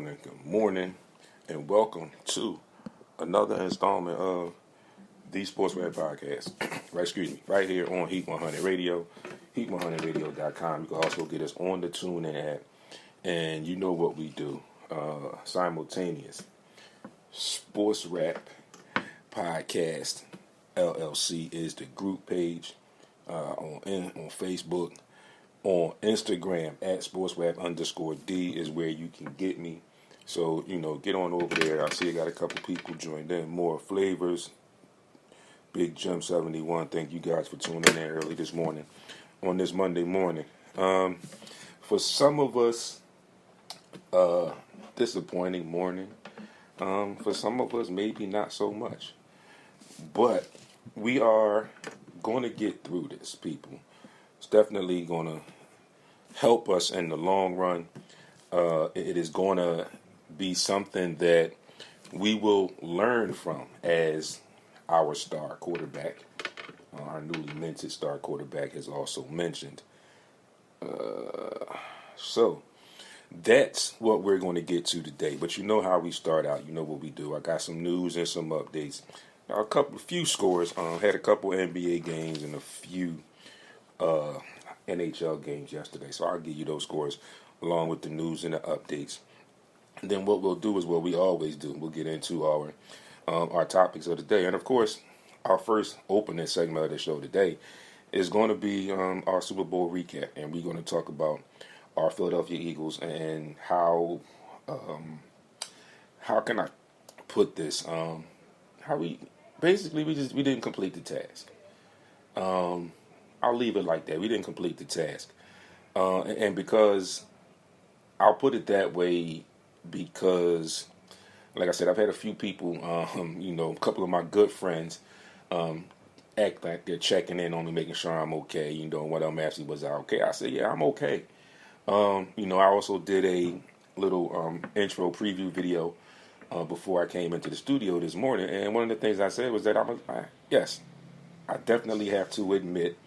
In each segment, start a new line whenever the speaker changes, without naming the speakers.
good morning, and welcome to another installment of the SportsRap podcast. Right here on Heat 100 Radio, heat100radio.com. You can also get us on the TuneIn app, and you know what we do, simultaneous SportsRap podcast LLC is the group page on Facebook. On Instagram at SportsRap_D is where you can get me. So, get on over there. I see I got a couple people joined in. More flavors. Big Jim 71. Thank you guys for tuning in early this morning on this Monday morning. For some of us, disappointing morning. For some of us, maybe not so much. But we are going to get through this, people. It's definitely going to help us in the long run. It is going to be something that we will learn from as our star quarterback, our newly minted star quarterback, has also mentioned. So that's what we're going to get to today. But you know how we start out. You know what we do. I got some news and some updates. Now, a few scores. Had a couple NBA games and a few NHL games yesterday. So I'll give you those scores along with the news and the updates. And then what we'll do is what we always do. We'll get into our topics of the day. And, of course, our first opening segment of the show today is going to be our Super Bowl recap. And we're going to talk about our Philadelphia Eagles and how can I put this? How we didn't complete the task. I'll leave it like that. We didn't complete the task. And because I'll put it that way because, like I said, I've had a few people, a couple of my good friends act like they're checking in on me, making sure I'm okay, what I'm asking was I okay? I said, yeah, I'm okay. I also did a little intro preview video before I came into the studio this morning, and one of the things I said was that I definitely have to admit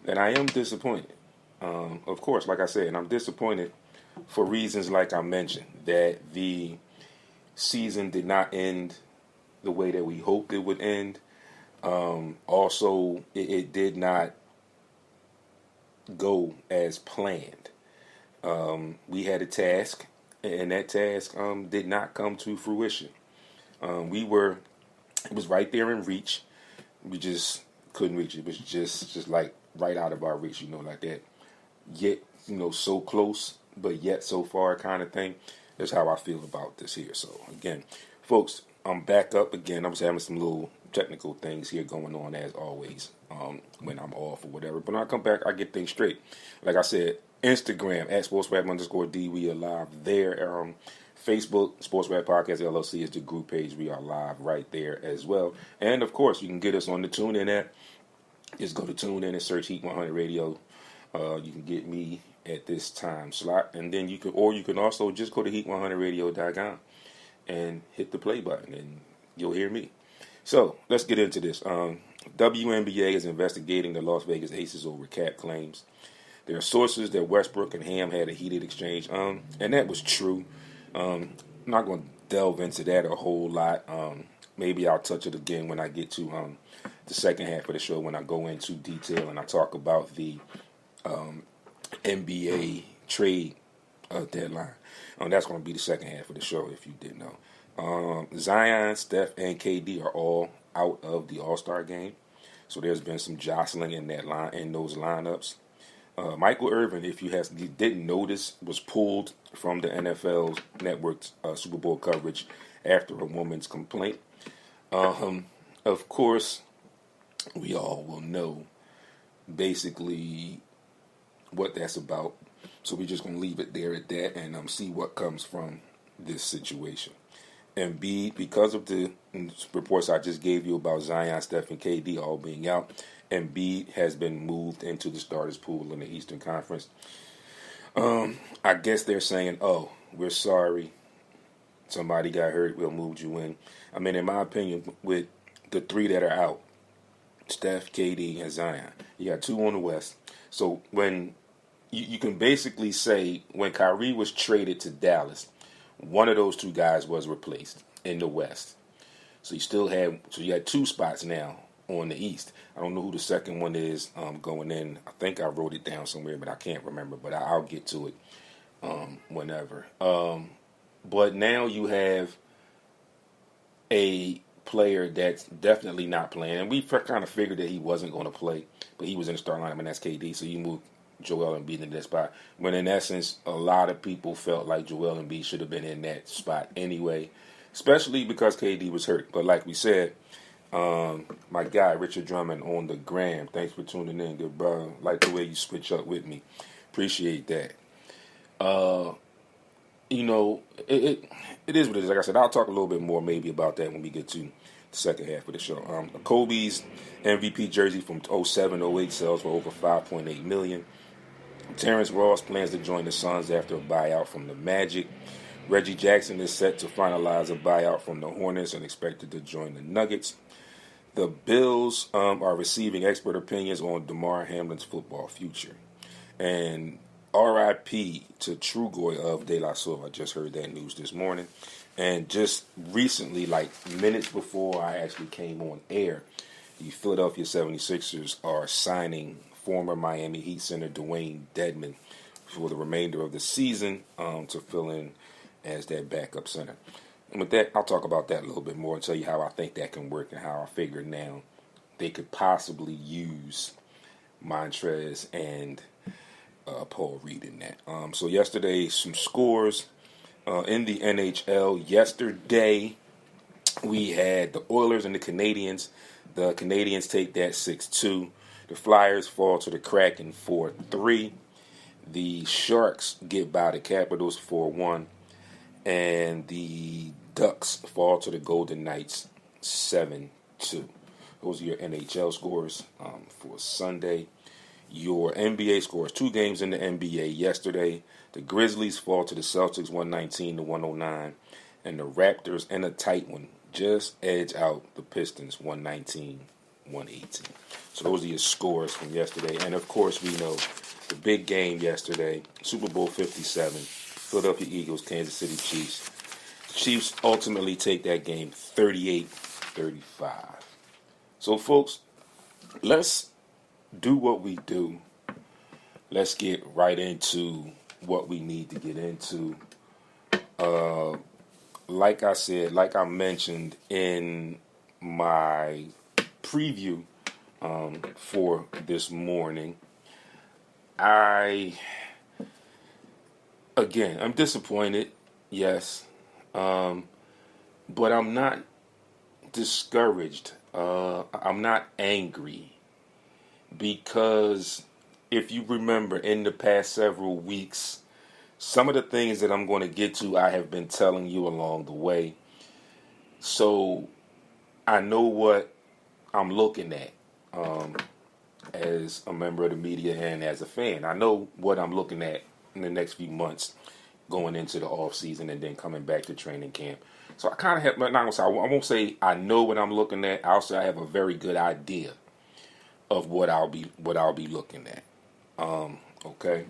that I am disappointed. Of course, like I said, and I'm disappointed for reasons like I mentioned, that the season did not end the way that we hoped it would end. Also, it did not go as planned. We had a task, and that task did not come to fruition. It was right there in reach. We just couldn't reach it. It was just like right out of our reach, like that. Yet, so close, but yet so far kind of thing. That's how I feel about this here. So, again, folks, I'm back up again. I'm just having some little technical things here going on as always when I'm off or whatever. But when I come back, I get things straight. Like I said, Instagram at SportsRap_D. We are live there. Facebook, SportsRap Podcast LLC is the group page. We are live right there as well. And, of course, you can get us on the TuneIn app. Just go to TuneIn and search Heat 100 Radio. You can get me at this time slot. And then you can also just go to heat100radio.com and hit the play button and you'll hear me. So, let's get into this. WNBA is investigating the Las Vegas Aces over cap claims. There are sources that Westbrook and Ham had a heated exchange, and that was true. I'm not going to delve into that a whole lot. Maybe I'll touch it again when I get to the second half of the show, when I go into detail and I talk about the NBA trade deadline. That's going to be the second half of the show, if you didn't know. Zion, Steph, and KD are all out of the All-Star game, so there's been some jostling in those lineups. Michael Irvin, if you didn't notice, was pulled from the NFL's network's Super Bowl coverage after a woman's complaint. Of course, we all will know basically what that's about. So we're just going to leave it there at that and see what comes from this situation. And because of the reports I just gave you about Zion, Steph, and KD all being out, Embiid has been moved into the starters pool in the Eastern Conference. I guess they're saying, oh, we're sorry. Somebody got hurt. We'll move you in. I mean, in my opinion, with the three that are out, Steph, KD, and Zion, you got two on the West. So when you can basically say when Kyrie was traded to Dallas, One of those two guys was replaced in the West. So you had two spots now on the East. I don't know who the second one is going in. I think I wrote it down somewhere, but I can't remember. But I'll get to it whenever. But now you have a player that's definitely not playing. And we kind of figured that he wasn't going to play, but he was in the starting lineup, and that's KD. So you move Joel Embiid into that spot. When in essence, a lot of people felt like Joel Embiid should have been in that spot anyway, especially because KD was hurt. But like we said, my guy Richard Drummond on the gram, thanks for tuning in, good bro. Like the way you switch up with me, appreciate that. It is what it is. Like I said, I'll talk a little bit more maybe about that when we get to the second half of the show. Kobe's MVP jersey from 07-08 sells for over $5.8 million. Terrence Ross plans to join the Suns after a buyout from the Magic. Reggie Jackson is set to finalize a buyout from the Hornets and expected to join the Nuggets. The Bills are receiving expert opinions on DeMar Hamlin's football future. And R.I.P. to Trugoy of De La Silva. I just heard that news this morning. And just recently, like minutes before I actually came on air, the Philadelphia 76ers are signing former Miami Heat center Dwayne Dedmon for the remainder of the season to fill in as their backup center. And with that, I'll talk about that a little bit more and tell you how I think that can work and how I figure now they could possibly use Montrez and Paul Reed in that. So yesterday, some scores in the NHL. Yesterday, we had the Oilers and the Canadiens. The Canadiens take that 6-2. The Flyers fall to the Kraken 4-3. The Sharks get by the Capitals 4-1. And the Ducks fall to the Golden Knights 7-2. Those are your NHL scores for Sunday. Your NBA scores. Two games in the NBA yesterday. The Grizzlies fall to the Celtics 119-109. And the Raptors, in a tight one, just edge out the Pistons 119-118. So those are your scores from yesterday. And, of course, we know the big game yesterday, Super Bowl 57, Philadelphia Eagles, Kansas City Chiefs. The Chiefs ultimately take that game 38-35. So, folks, let's do what we do. Let's get right into what we need to get into. Like I said, like I mentioned in my preview for this morning, I'm disappointed, yes, but I'm not discouraged. I'm not angry. Because if you remember in the past several weeks, some of the things that I'm going to get to, I have been telling you along the way. So I know what I'm looking at as a member of the media and as a fan. I know what I'm looking at in the next few months going into the off season and then coming back to training camp. So I kind of have, I won't say I know what I'm looking at. I'll say I have a very good idea of what I'll be looking at. Okay.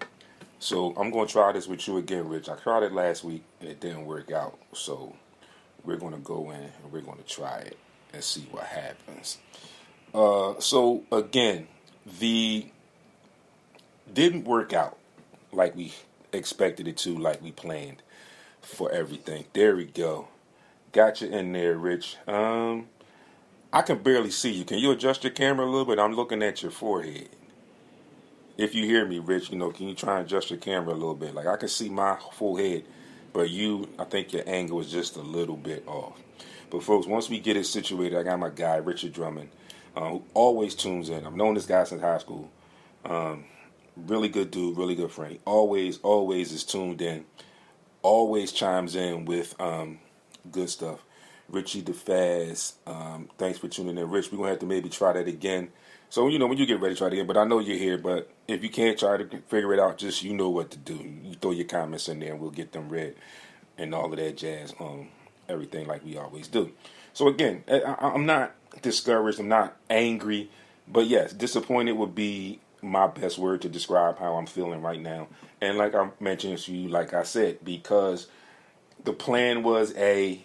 So I'm going to try this with you again, Rich. I tried it last week and it didn't work out. So we're going to go in and we're going to try it and see what happens. So again, didn't work out like we expected it to, like we planned for everything. There we go. Got you in there, Rich. I can barely see you. Can you adjust your camera a little bit? I'm looking at your forehead. If you hear me, Rich, can you try and adjust your camera a little bit? Like I can see my full head, but I think your angle is just a little bit off. But folks, once we get it situated, I got my guy, Richard Drummond, who always tunes in. I've known this guy since high school. Really good dude, really good friend. He always is tuned in. Always chimes in with good stuff. Richie DeFaz, thanks for tuning in. Rich, we're going to have to maybe try that again. So, when you get ready, try it again. But I know you're here. But if you can't try to figure it out, just you know what to do. You throw your comments in there and we'll get them read and all of that jazz. Everything like we always do. So, again, I'm not discouraged. I'm not angry. But, yes, disappointed would be my best word to describe how I'm feeling right now. And like I mentioned to you, like I said, because the plan was A.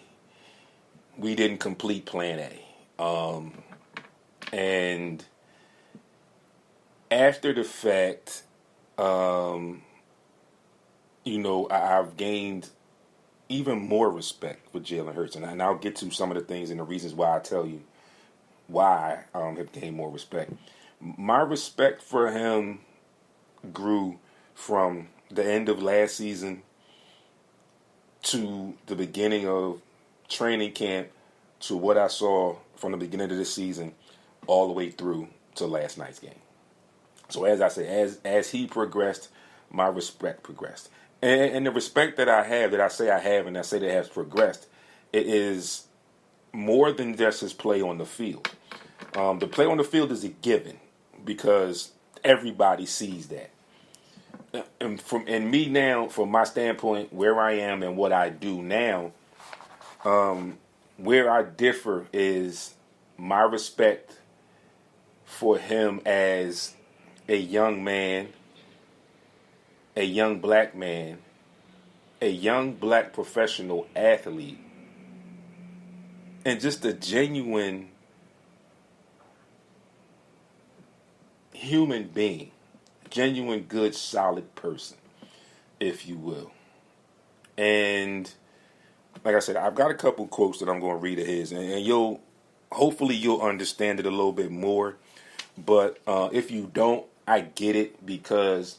We didn't complete plan A. And after the fact, I've gained even more respect for Jalen Hurts. And I'll get to some of the things and the reasons why I tell you why I have gained more respect. My respect for him grew from the end of last season to the beginning of training camp to what I saw from the beginning of the season all the way through to last night's game. So as I say, as he progressed, my respect progressed. And the respect that I have, that I say I have and I say that has progressed, it is more than just his play on the field. The play on the field is a given because everybody sees that. And me now, from my standpoint, where I am and what I do now, where I differ is my respect for him as a young man, a young black man, a young black professional athlete, and just a genuine human being, genuine, good, solid person, if you will. And like I said, I've got a couple quotes that I'm going to read of his, and hopefully you'll understand it a little bit more. But if you don't, I get it because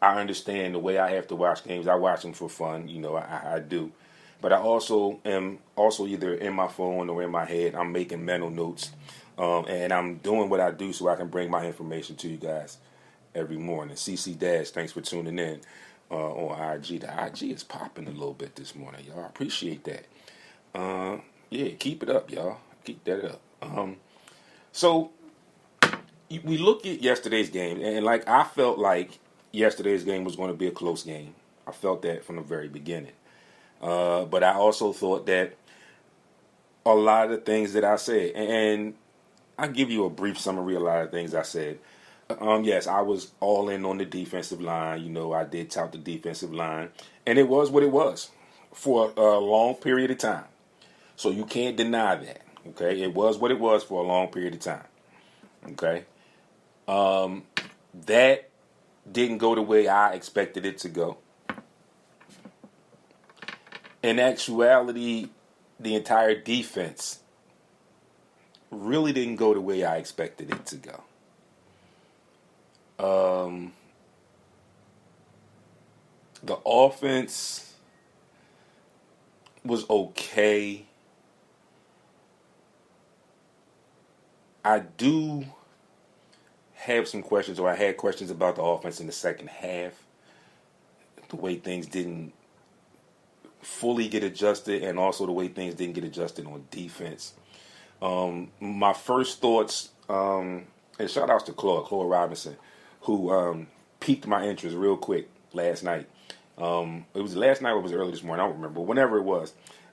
I understand the way I have to watch games. I watch them for fun, I do. But I also am either in my phone or in my head. I'm making mental notes, and I'm doing what I do so I can bring my information to you guys every morning. CC Dash, thanks for tuning in on IG. The IG is popping a little bit this morning, y'all. I appreciate that. Yeah, keep it up, y'all. Keep that up. So we look at yesterday's game, and I felt like yesterday's game was going to be a close game. I felt that from the very beginning. But I also thought that a lot of the things that I said, and I'll give you a brief summary of a lot of things I said. Yes, I was all in on the defensive line. I did tout the defensive line. And it was what it was for a long period of time. So you can't deny that, okay? It was what it was for a long period of time, okay? That didn't go the way I expected it to go. In actuality, the entire defense really didn't go the way I expected it to go. The offense was okay. I do have some questions, or I had questions about the offense in the second half. The way things didn't fully get adjusted, and also the way things didn't get adjusted on defense. My first thoughts, and shout outs to Claude Robinson, who piqued my interest real quick last night. It was last night or it was early this morning, I don't remember. Whenever it was,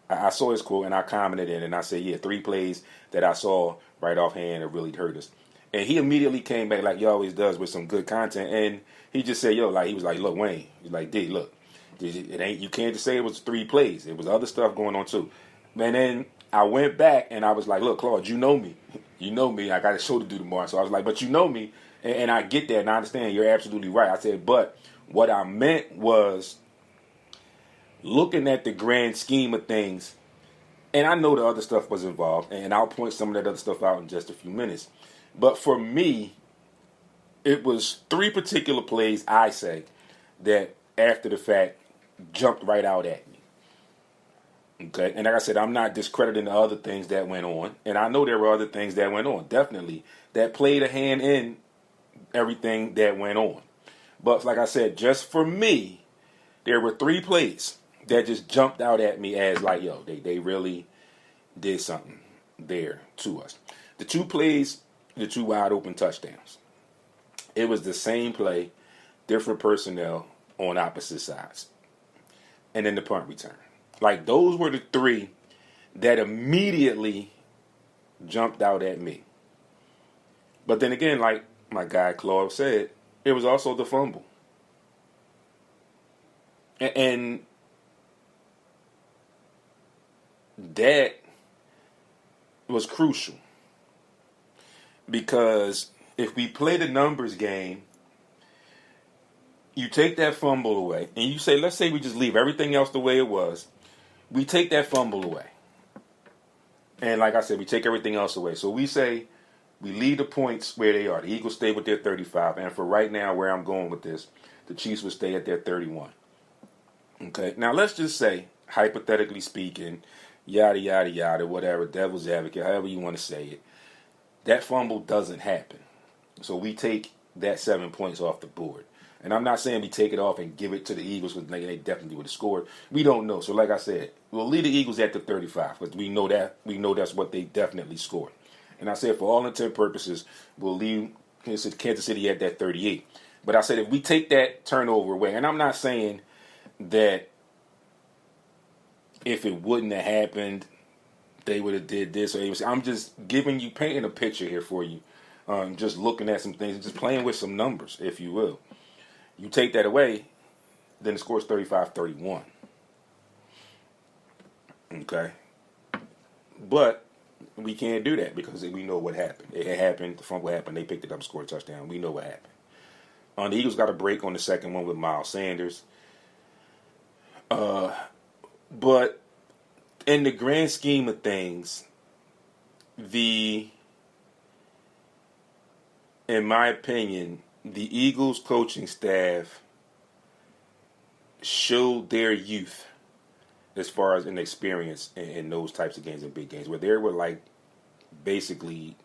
I saw his quote and I commented in and I said, yeah, 3 plays that I saw right offhand that really hurt us. And he immediately came back like he always does with some good content. And he just said, he was like, look, Wayne, he's like, D, look, it ain't, you can't just say it was 3 plays. It was other stuff going on too. And then I went back and I was like, look, Claude, you know me. You know me. I got a show to do tomorrow. So I was like, but you know me. And I get that and I understand. You're absolutely right. I said, but what I meant was looking at the grand scheme of things. And I know the other stuff was involved. And I'll point some of that other stuff out in just a few minutes. But for me, it was 3 particular plays, I say, that after the fact jumped right out at me. Okay, and like I said, I'm not discrediting the other things that went on. And I know there were other things that went on, definitely, that played a hand in everything that went on. But like I said, just for me, there were 3 plays that just jumped out at me as like, yo, they really did something there to us. The 2 plays, the 2 wide open touchdowns. It was the same play, different personnel on opposite sides. And then the punt return. Like, those were the 3 that immediately jumped out at me. But then again, like my guy Claude said, it was also the fumble. And that was crucial. Because if we play the numbers game, you take that fumble away, and you say, let's say we just leave everything else the way it was. We take that fumble away. And like I said, we take everything else away. So we say we leave the points where they are. The Eagles stay with their 35. And for right now, where I'm going with this, the Chiefs would stay at their 31. Okay, now let's just say, hypothetically speaking, yada, yada, yada, whatever, devil's advocate, however you want to say it, that fumble doesn't happen. So we take that 7 points off the board. And I'm not saying we take it off and give it to the Eagles because they definitely would have scored. We don't know. So like I said, we'll leave the Eagles at the 35 because we know that's what they definitely scored. And I said for all intent and purposes, we'll leave Kansas City at that 38. But I said if we take that turnover away, and I'm not saying that if it wouldn't have happened, they would have did this. I'm just painting a picture here for you. Just looking at some things, just playing with some numbers, if you will. You take that away, then the score is 35-31. Okay? But we can't do that because we know what happened. It happened, the fumble happened, they picked it up, scored a touchdown. We know what happened. The Eagles got a break on the second one with Miles Sanders. But in the grand scheme of things, in my opinion, the Eagles coaching staff showed their youth as far as an experience in those types of games and big games, where there were like basically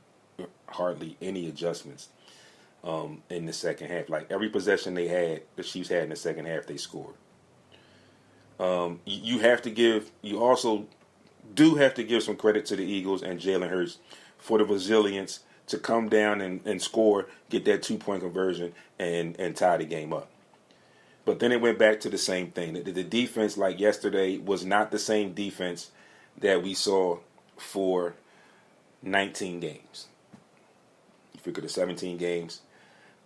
hardly any adjustments in the second half. Like every possession the Chiefs had in the second half, they scored. You also do have to give some credit to the Eagles and Jalen Hurts for the resilience to come down and score, get that 2-point conversion, and tie the game up. But then it went back to the same thing. The defense, like yesterday, was not the same defense that we saw for 19 games. You figure the 17 games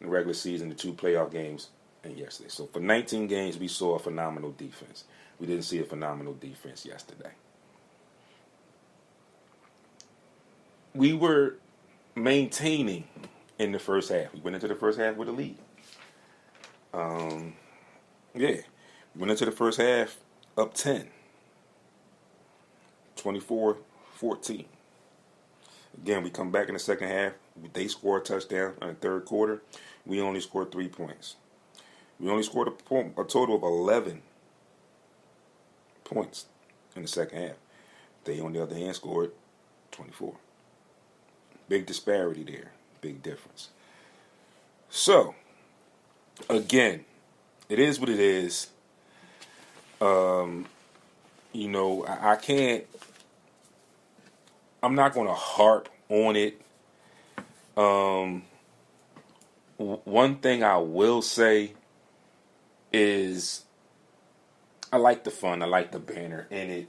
in the regular season, the 2 playoff games, and yesterday. So for 19 games, we saw a phenomenal defense. We didn't see a phenomenal defense yesterday. We were maintaining in the first half. We went into the first half with a lead. We went into the first half up 10. 24-14. Again, we come back in the second half. They score a touchdown in the third quarter. We only scored 3 points. We only scored a total of 11 points in the second half. They, on the other hand, scored 24. Big disparity there. Big difference. So, again, it is what it is. I can't. I'm not going to harp on it. One thing I will say is I like the fun. I like the banner in it.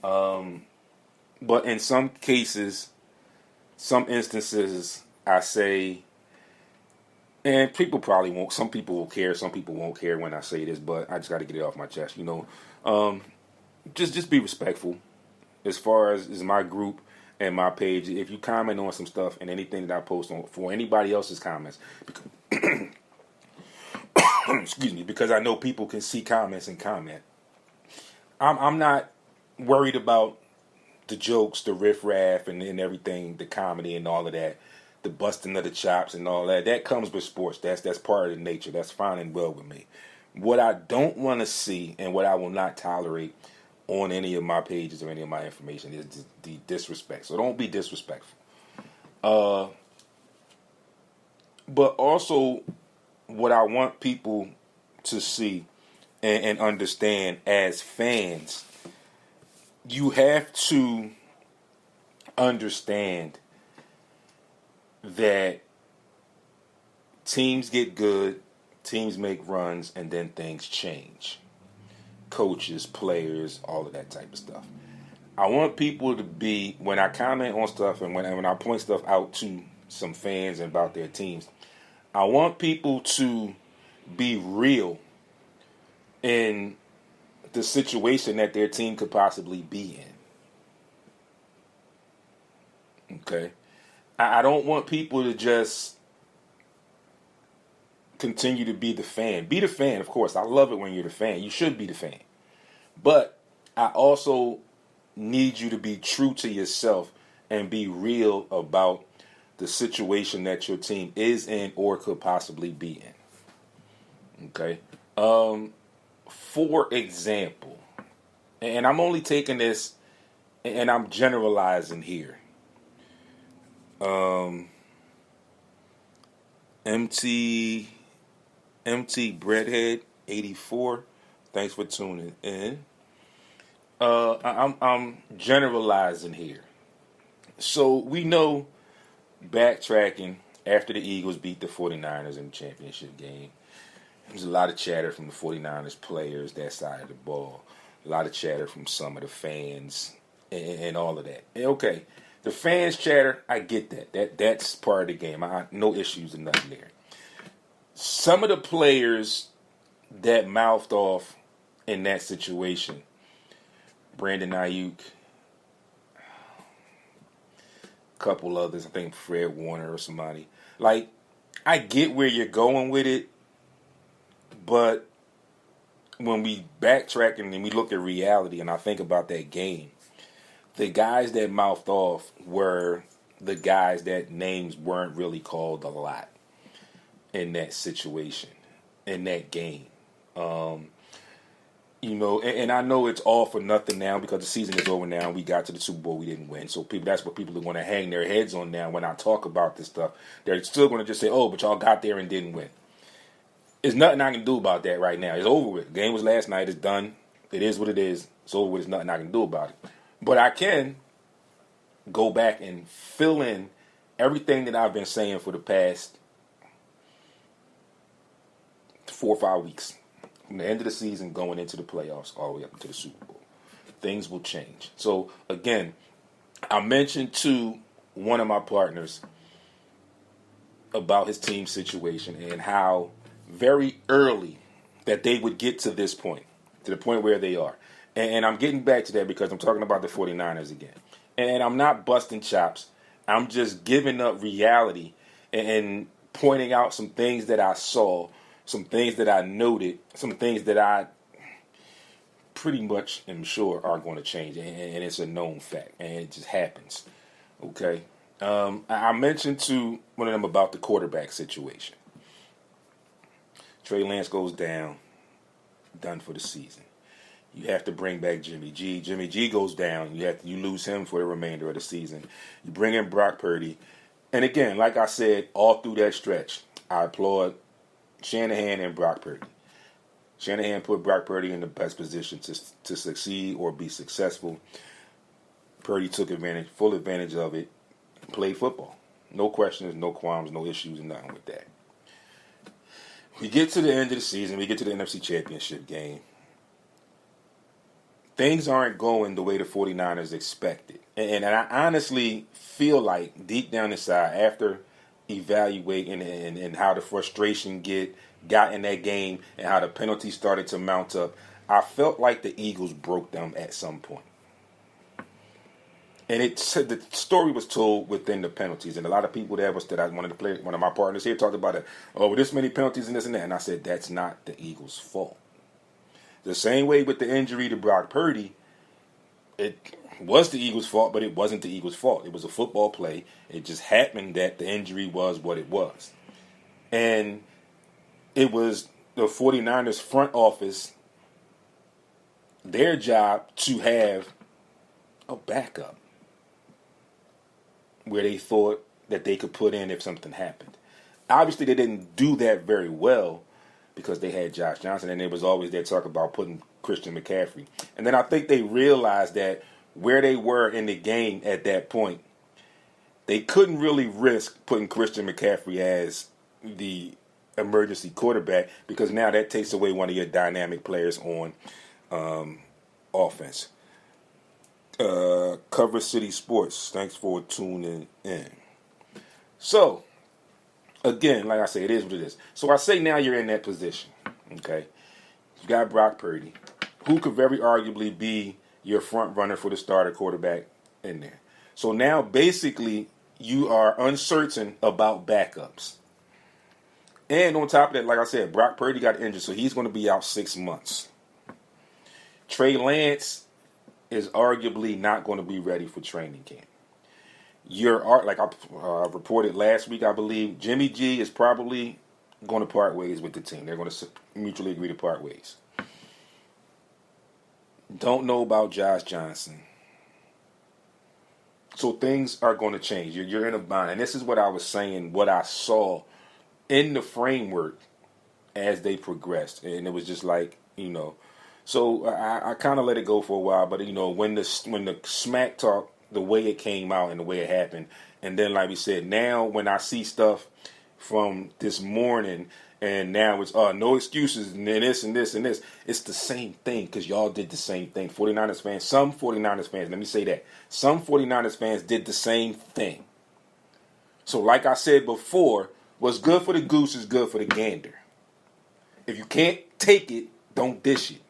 But in some cases, some instances, I say, and people probably won't, some people will care, some people won't care when I say this, but I just got to get it off my chest, Just be respectful as far as my group and my page. If you comment on some stuff and anything that I post on for anybody else's comments, because, excuse me, because I know people can see comments and comment. I'm not worried about the jokes, the riff-raff, and everything, the comedy and all of that, the busting of the chops and all that. That comes with sports. That's part of the nature. That's fine and well with me. What I don't want to see and what I will not tolerate on any of my pages or any of my information is the disrespect. So don't be disrespectful. But also, what I want people to see and understand as fans, you have to understand that teams get good, teams make runs, and then things change. Coaches, players, all of that type of stuff. I want people to be, when I comment on stuff and when I point stuff out to some fans and about their teams, I want people to be real in the situation that their team could possibly be in. Okay? I don't want people to just continue to be the fan. Be the fan, of course. I love it when you're the fan. You should be the fan. But I also need you to be true to yourself and be real about the situation that your team is in or could possibly be in. Okay? For example, and I'm only taking this and I'm generalizing here. MT Breadhead 84. Thanks for tuning in. I'm generalizing here. So we know, backtracking, after the Eagles beat the 49ers in the championship game, there's a lot of chatter from the 49ers players, that side of the ball. A lot of chatter from some of the fans and all of that. And okay, the fans chatter, I get that. That's part of the game. No issues and nothing there. Some of the players that mouthed off in that situation, Brandon Ayuk, a couple others, I think Fred Warner or somebody. Like, I get where you're going with it, but when we backtrack and we look at reality and I think about that game, the guys that mouthed off were the guys that names weren't really called a lot in that situation, in that game. And I know it's all for nothing now because the season is over now. We got to the Super Bowl, we didn't win. So that's what people are going to hang their heads on now when I talk about this stuff. They're still going to just say, oh, but y'all got there and didn't win. There's nothing I can do about that right now. It's over with. The game was last night. It's done. It is what it is. It's over with. There's nothing I can do about it. But I can go back and fill in everything that I've been saying for the past 4 or 5 weeks. From the end of the season going into the playoffs all the way up into the Super Bowl. Things will change. So, again, I mentioned to one of my partners about his team situation and how very early that they would get to this point, to the point where they are. And I'm getting back to that because I'm talking about the 49ers again. And I'm not busting chops. I'm just giving up reality and pointing out some things that I saw, some things that I noted, some things that I pretty much am sure are going to change. And it's a known fact. And it just happens. Okay? I mentioned to one of them about the quarterback situation. Trey Lance goes down, done for the season. You have to bring back Jimmy G. Jimmy G goes down. You lose him for the remainder of the season. You bring in Brock Purdy. And again, like I said, all through that stretch, I applaud Shanahan and Brock Purdy. Shanahan put Brock Purdy in the best position to succeed or be successful. Purdy took full advantage of it, played football. No questions, no qualms, no issues, and nothing with that. We get to the end of the season. We get to the NFC Championship game. Things aren't going the way the 49ers expected. And I honestly feel like deep down inside, after evaluating and how the frustration got in that game and how the penalties started to mount up, I felt like the Eagles broke them at some point. And the story was told within the penalties, and a lot of people one of my partners here talked about it. Oh, this many penalties and this and that, and I said that's not the Eagles' fault. The same way with the injury to Brock Purdy, it was the Eagles' fault, but it wasn't the Eagles' fault. It was a football play. It just happened that the injury was what it was, and it was the 49ers front office, their job to have a backup where they thought that they could put in if something happened. Obviously, they didn't do that very well because they had Josh Johnson, and there was always that talk about putting Christian McCaffrey. And then I think they realized that where they were in the game at that point, they couldn't really risk putting Christian McCaffrey as the emergency quarterback because now that takes away one of your dynamic players on offense. Cover City Sports, thanks for tuning in. So, again, like I say, it is what it is. So I say now you're in that position, okay? You got Brock Purdy, who could very arguably be your front runner for the starter quarterback in there. So now, basically, you are uncertain about backups. And on top of that, like I said, Brock Purdy got injured, so he's going to be out 6 months. Trey Lance is arguably not going to be ready for training camp. Like I reported last week, I believe, Jimmy G is probably going to part ways with the team. They're going to mutually agree to part ways. Don't know about Josh Johnson. So things are going to change. You're in a bind. And this is what I was saying, what I saw in the framework as they progressed. And it was just like, so I kind of let it go for a while. But, when the smack talk, the way it came out and the way it happened, and then like we said, now when I see stuff from this morning, and now it's no excuses, and then this and this and this. It's the same thing because y'all did the same thing. 49ers fans, some 49ers fans, let me say that. Some 49ers fans did the same thing. So like I said before, what's good for the goose is good for the gander. If you can't take it, don't dish it.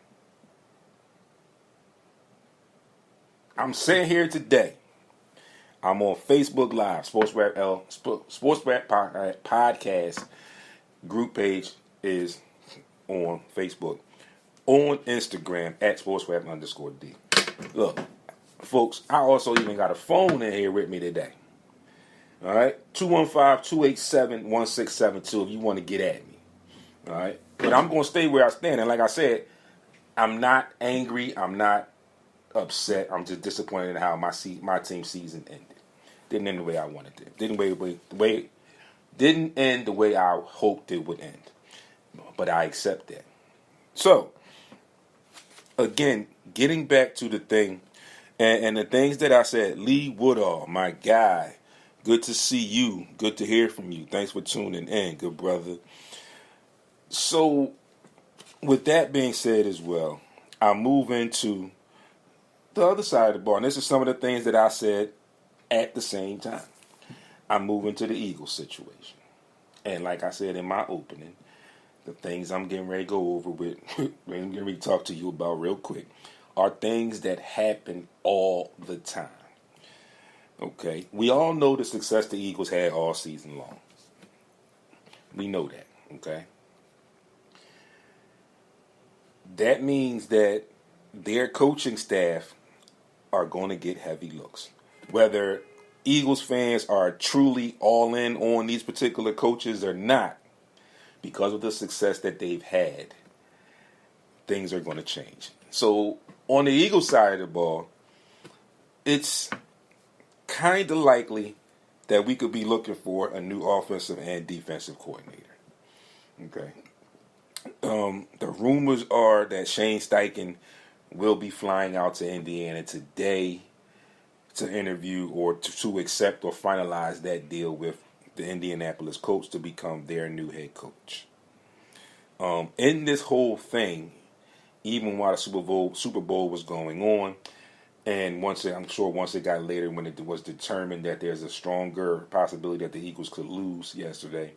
I'm sitting here today. I'm on Facebook Live, SportsRap Podcast. Group page is on Facebook. On Instagram at SportsRap_D. Look, folks, I also even got a phone in here with me today. All right? 215-287-1672 if you want to get at me. All right? But I'm going to stay where I stand. And like I said, I'm not angry. I'm not upset. I'm just disappointed in how my team season ended. Didn't end the way I wanted it. Didn't end the way I hoped it would end. But I accept that. So, again, getting back to the thing, and the things that I said, Lee Woodall, my guy, good to see you. Good to hear from you. Thanks for tuning in, good brother. So, with that being said as well, I move into the other side of the ball. And this is some of the things that I said at the same time. I move into the Eagles situation. And like I said in my opening, the things I'm getting ready to go over with, I'm getting ready to talk to you about real quick, are things that happen all the time. Okay? We all know the success the Eagles had all season long. We know that. Okay? That means that their coaching staff are going to get heavy looks. Whether Eagles fans are truly all in on these particular coaches or not, because of the success that they've had, things are going to change. So on the Eagles side of the ball, it's kind of likely that we could be looking for a new offensive and defensive coordinator. Okay. The rumors are that Shane Steichen will be flying out to Indiana today to interview or to accept or finalize that deal with the Indianapolis Colts to become their new head coach. In this whole thing, even while the Super Bowl was going on, and once it got later when it was determined that there's a stronger possibility that the Eagles could lose yesterday,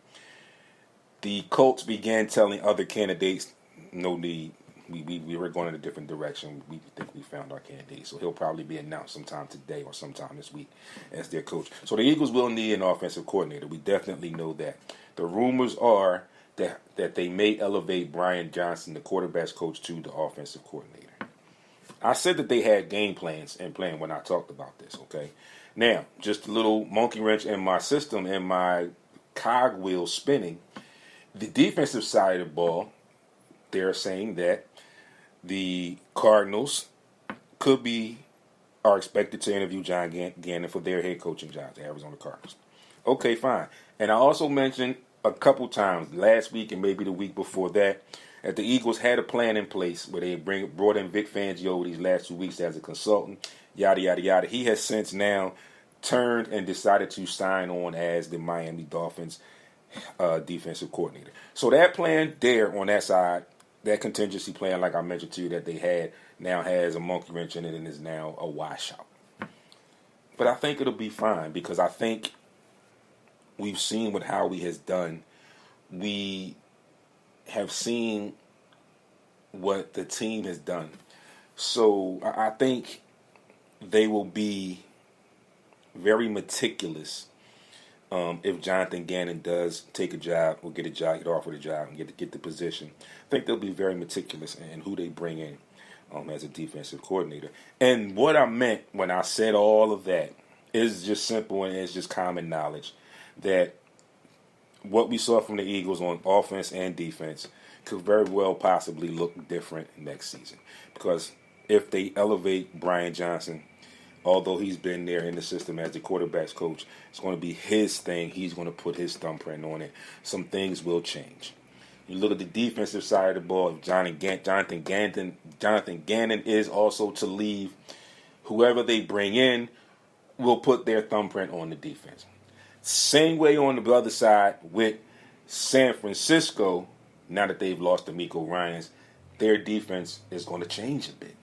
the Colts began telling other candidates, no need. We were going in a different direction. We think we found our candidate. So he'll probably be announced sometime today or sometime this week as their coach. So the Eagles will need an offensive coordinator. We definitely know that. The rumors are that they may elevate Brian Johnson, the quarterback's coach, to the offensive coordinator. I said that they had game plans and plan when I talked about this, okay? Now, just a little monkey wrench in my system and my cogwheel spinning. The defensive side of the ball, they're saying that the Cardinals are expected to interview John Gannon for their head coaching job, the Arizona Cardinals. Okay, fine. And I also mentioned a couple times last week and maybe the week before that the Eagles had a plan in place where they brought in Vic Fangio these last 2 weeks as a consultant, yada, yada, yada. He has since now turned and decided to sign on as the Miami Dolphins defensive coordinator. So that plan there on that side, that contingency plan, like I mentioned to you, that they had, now has a monkey wrench in it and is now a washout. But I think it'll be fine because I think we've seen what Howie has done. We have seen what the team has done. So I think they will be very meticulous if Jonathan Gannon does take a job or get offered a job and get the position, I think they'll be very meticulous in who they bring in as a defensive coordinator. And what I meant when I said all of that is just simple, and it's just common knowledge that what we saw from the Eagles on offense and defense could very well possibly look different next season. Because if they elevate Brian Johnson, although he's been there in the system as the quarterback's coach, it's going to be his thing. He's going to put his thumbprint on it. Some things will change. You look at the defensive side of the ball. If Jonathan Gannon is also to leave, whoever they bring in will put their thumbprint on the defense. Same way on the other side with San Francisco. Now that they've lost D'Amico Ryans, their defense is going to change a bit.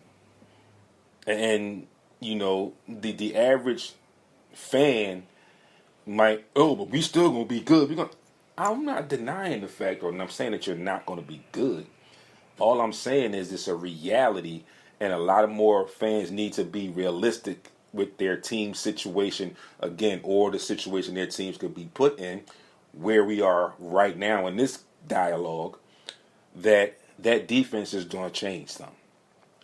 And the average fan might, but we still going to be good. I'm not denying the fact, or I'm saying that you're not going to be good. All I'm saying is it's a reality, and a lot of more fans need to be realistic with their team situation, again, or the situation their teams could be put in, where we are right now in this dialogue, that defense is going to change some.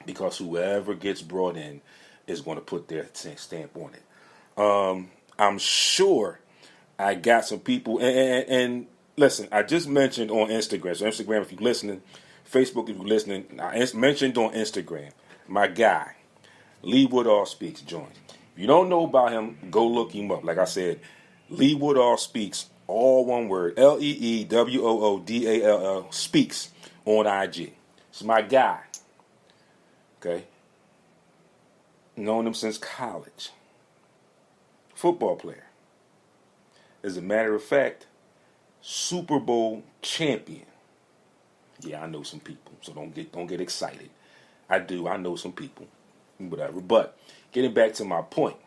Because whoever gets brought in is going to put their stamp on it. I'm sure I got some people, and listen, I just mentioned on Instagram. So Instagram, if you're listening, Facebook, if you're listening, I mentioned on Instagram, my guy, Lee Woodall Speaks, joined. If you don't know about him, go look him up. Like I said, Lee Woodall Speaks, all one word, LeeWoodall Speaks on IG. It's my guy. Okay? Known him since college. Football player. As a matter of fact, Super Bowl champion. Yeah, I know some people, so don't get excited. I know some people. Whatever. But getting back to my point,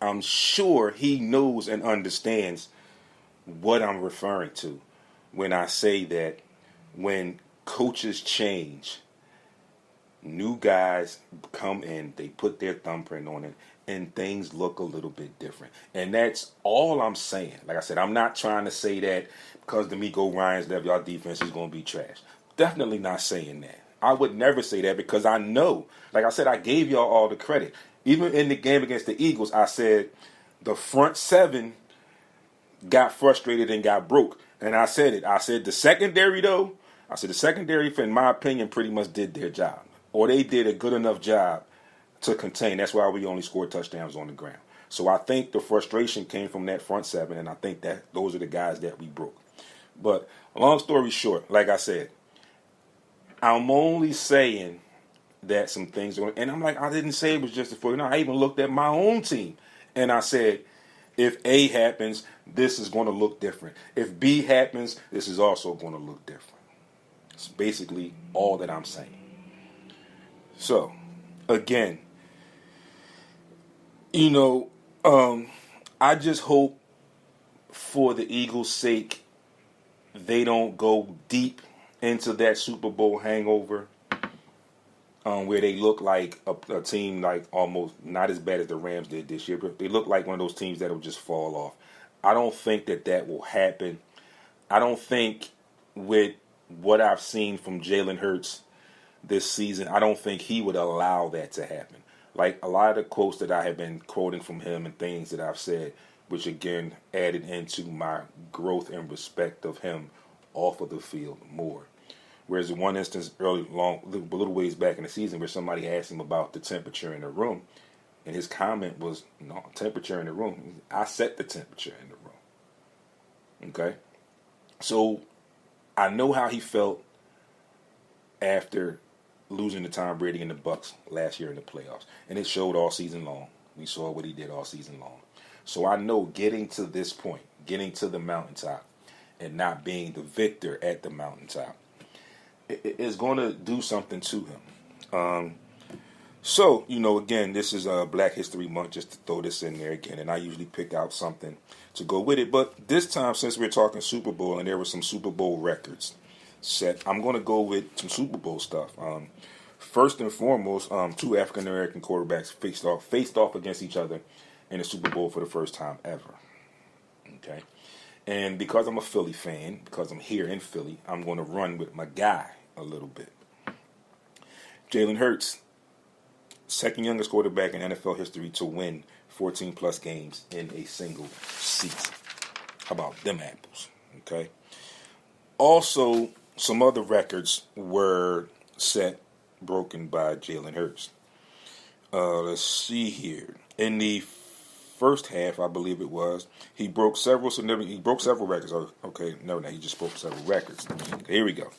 I'm sure he knows and understands what I'm referring to when I say that when coaches change, new guys come in, they put their thumbprint on it, and things look a little bit different. And that's all I'm saying. Like I said, I'm not trying to say that because D'Amico Ryans left, y'all defense is going to be trash. Definitely not saying that. I would never say that because I know, like I said, I gave y'all all the credit. Even in the game against the Eagles, I said the front seven got frustrated and got broke. And I said it. I said the secondary, though, in my opinion, pretty much did their job. Or they did a good enough job to contain. That's why we only scored touchdowns on the ground. So I think the frustration came from that front seven, and I think that those are the guys that we broke. But long story short, like I said, I'm only saying that some things are, and I'm like, I didn't say it was just for, I even looked at my own team, and I said, if A happens, this is going to look different. If B happens, this is also going to look different. It's basically all that I'm saying. So, again, I just hope for the Eagles' sake they don't go deep into that Super Bowl hangover where they look like a team like almost not as bad as the Rams did this year, but they look like one of those teams that will just fall off. I don't think that will happen. I don't think with what I've seen from Jalen Hurts this season, I don't think he would allow that to happen. Like a lot of the quotes that I have been quoting from him and things that I've said, which again added into my growth and respect of him off of the field more. Whereas in one instance, a little ways back in the season, where somebody asked him about the temperature in the room, and his comment was, "No, temperature in the room. I set the temperature in the room." Okay, so I know how he felt after losing to Tom Brady and the Bucs last year in the playoffs, and it showed all season long. We saw what he did all season long. So I know getting to this point, getting to the mountaintop, and not being the victor at the mountaintop, is going to do something to him. So, again, this is Black History Month, just to throw this in there again, and I usually pick out something to go with it. But this time, since we're talking Super Bowl and there were some Super Bowl records set, I'm going to go with some Super Bowl stuff. First and foremost, two African-American quarterbacks faced off against each other in the Super Bowl for the first time ever. Okay. And because I'm a Philly fan, because I'm here in Philly, I'm going to run with my guy a little bit. Jalen Hurts, second youngest quarterback in NFL history to win 14-plus games in a single season. How about them apples? Okay. Also, some other records were broken by Jalen Hurts. Let's see here. In the first half, I believe it was, he broke several records. Okay, no, he just broke several records. Okay, here we go.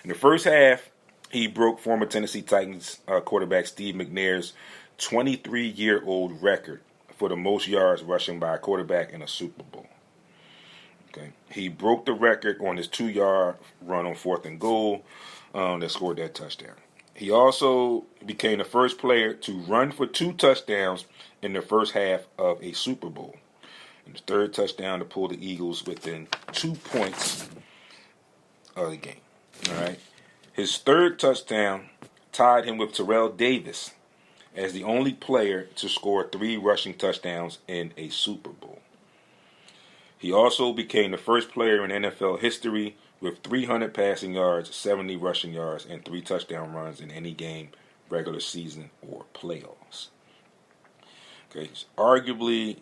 In the first half, he broke former Tennessee Titans quarterback Steve McNair's 23-year-old record for the most yards rushing by a quarterback in a Super Bowl. Okay, he broke the record on his 2-yard run on 4th and goal that scored that touchdown. He also became the first player to run for 2 touchdowns in the first half of a Super Bowl. And the third touchdown to pull the Eagles within 2 points of the game. All right. His third touchdown tied him with Terrell Davis as the only player to score 3 rushing touchdowns in a Super Bowl. He also became the first player in NFL history with 300 passing yards, 70 rushing yards, and 3 touchdown runs in any game, regular season or playoffs. Okay, so arguably,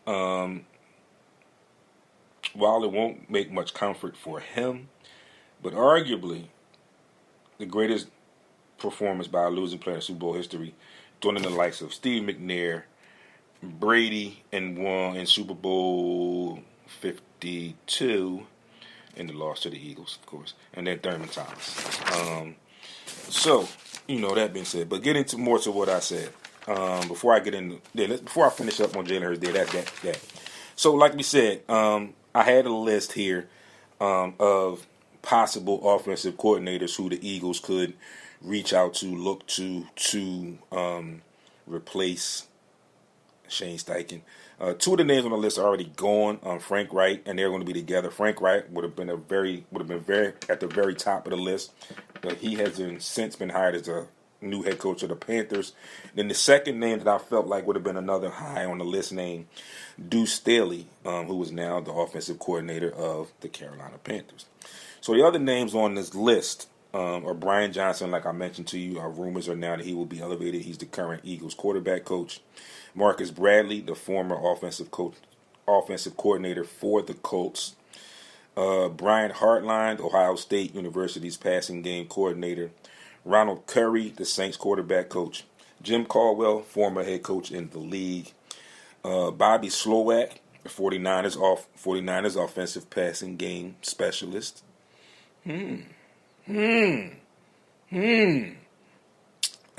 while it won't make much comfort for him, but arguably the greatest performance by a losing player in Super Bowl history, joining the likes of Steve McNair, Brady, and won in Super Bowl 52, and the loss to the Eagles, of course, and then Thurman Thomas. So, that being said, but getting more to what I said. Before I finish up on Jalen Hurts, that's that. So, like we said, I had a list here of possible offensive coordinators who the Eagles could reach out to, look to replace Shane Steichen. 2 of the names on the list are already gone. Frank Wright, and they're going to be together. Frank Wright would have been very at the very top of the list, but he has since been hired as a new head coach of the Panthers. Then the second name that I felt like would have been another high on the list name, Deuce Staley, who is now the offensive coordinator of the Carolina Panthers. So the other names on this list are Brian Johnson, like I mentioned to you. Our rumors are now that he will be elevated. He's the current Eagles quarterback coach. Marcus Bradley, the former offensive coordinator for the Colts. Brian Hartline, Ohio State University's passing game coordinator. Ronald Curry, the Saints quarterback coach. Jim Caldwell, former head coach in the league. Bobby Slowak, the 49ers offensive passing game specialist.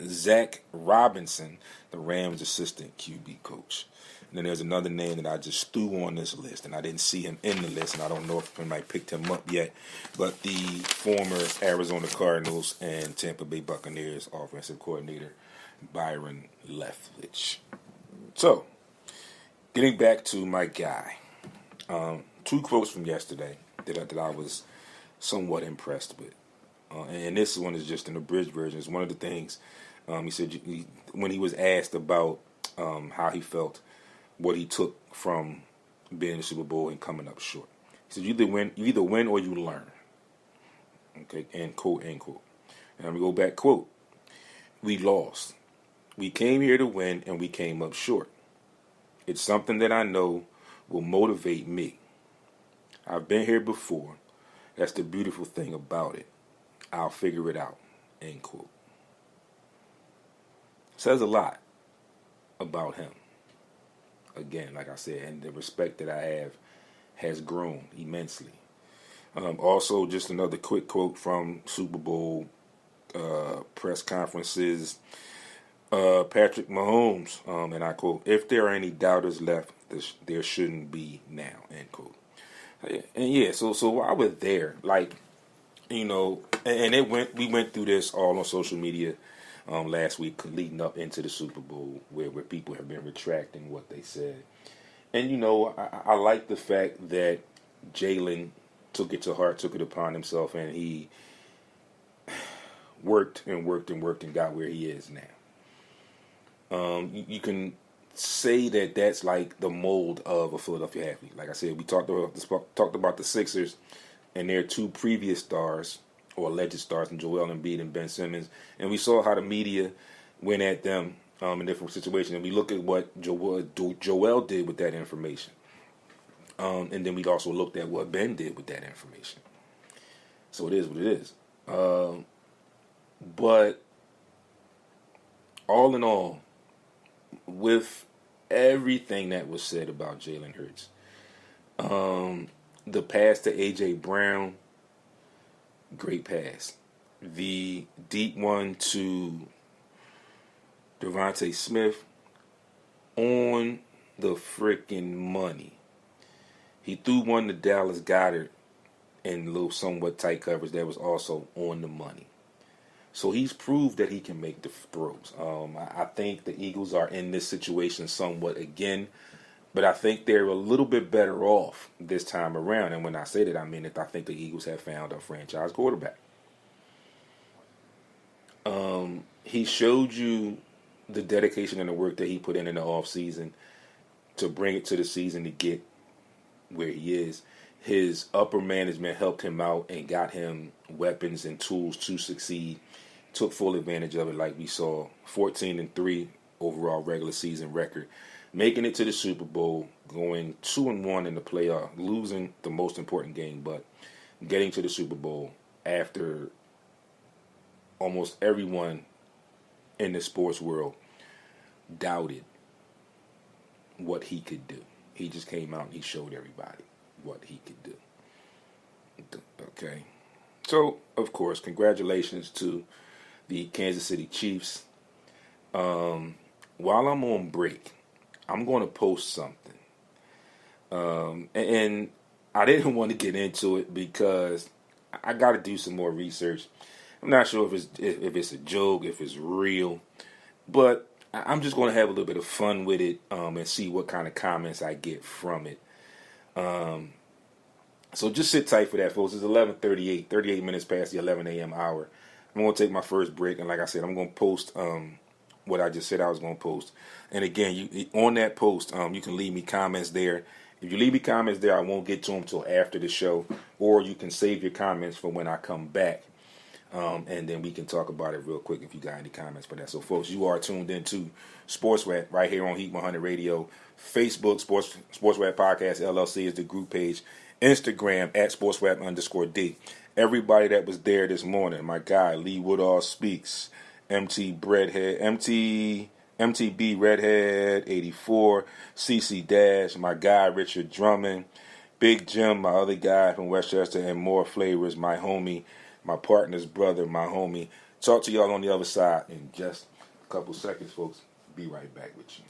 Zach Robinson, the Rams assistant QB coach. And then there's another name that I just threw on this list, and I didn't see him in the list, and I don't know if anybody picked him up yet, but the former Arizona Cardinals and Tampa Bay Buccaneers offensive coordinator, Byron Leftwich. So, getting back to my guy, 2 quotes from yesterday that I was somewhat impressed with. And this one is just an abridged version. It's one of the things he said when he was asked about how he felt, what he took from being in the Super Bowl and coming up short. He said, you either win or you learn. Okay, end quote, end quote. And I'm going to go back, quote, "We lost. We came here to win and we came up short. It's something that I know will motivate me. I've been here before. That's the beautiful thing about it. I'll figure it out," end quote. Says a lot about him. Again, like I said, and the respect that I have has grown immensely. Also, just another quick quote from Super Bowl press conferences. Patrick Mahomes, and I quote, "If there are any doubters left, there shouldn't be now," end quote. And yeah, so while we're there, we went through this all on social media last week leading up into the Super Bowl where people have been retracting what they said. And, I like the fact that Jalen took it to heart, took it upon himself, and he worked and got where he is now. You can say that that's like the mold of a Philadelphia athlete. Like I said, we talked about the Sixers and their two previous stars, or alleged stars, in Joel Embiid and Ben Simmons, and we saw how the media went at them in different situations. And we look at what Joel did with that information, and then we also looked at what Ben did with that information. So it is what it is. But all in all, with everything that was said about Jalen Hurts, the pass to A.J. Brown, great pass. The deep one to Devontae Smith, on the freaking money. He threw one to Dallas Goedert in a little somewhat tight coverage that was also on the money. So he's proved that he can make the throws. I think the Eagles are in this situation somewhat again, but I think they're a little bit better off this time around. And when I say that, I mean that I think the Eagles have found a franchise quarterback. He showed you the dedication and the work that he put in the offseason to bring it to the season to get where he is. His upper management helped him out and got him weapons and tools to succeed. Took full advantage of it, like we saw. 14-3 overall regular season record, making it to the Super Bowl, going 2-1 in the playoff, losing the most important game, but getting to the Super Bowl after almost everyone in the sports world doubted what he could do. He just came out and he showed everybody what he could do. Okay. So, of course, congratulations to the Kansas City Chiefs. While I'm on break, I'm going to post something. And I didn't want to get into it because I got to do some more research. I'm not sure if it's a joke, if it's real, but I'm just going to have a little bit of fun with it and see what kind of comments I get from it. So just sit tight for that, folks. It's 11:38, 38 minutes past the 11 a.m. hour. I'm going to take my first break, and like I said, I'm going to post what I just said I was going to post. And again, on that post, you can leave me comments there. If you leave me comments there, I won't get to them until after the show, or you can save your comments for when I come back. And then we can talk about it real quick if you got any comments for that. So, folks, you are tuned into SportsRap right here on Heat 100 Radio. Facebook, SportsRap Podcast LLC is the group page. Instagram at SportsRap_D. Everybody that was there this morning, my guy Lee Woodall Speaks, MTB Redhead 84, CC Dash, my guy Richard Drummond, Big Jim, my other guy from Westchester, and More Flavors, my homie, my partner's brother, my homie. Talk to y'all on the other side in just a couple seconds, folks. Be right back with you.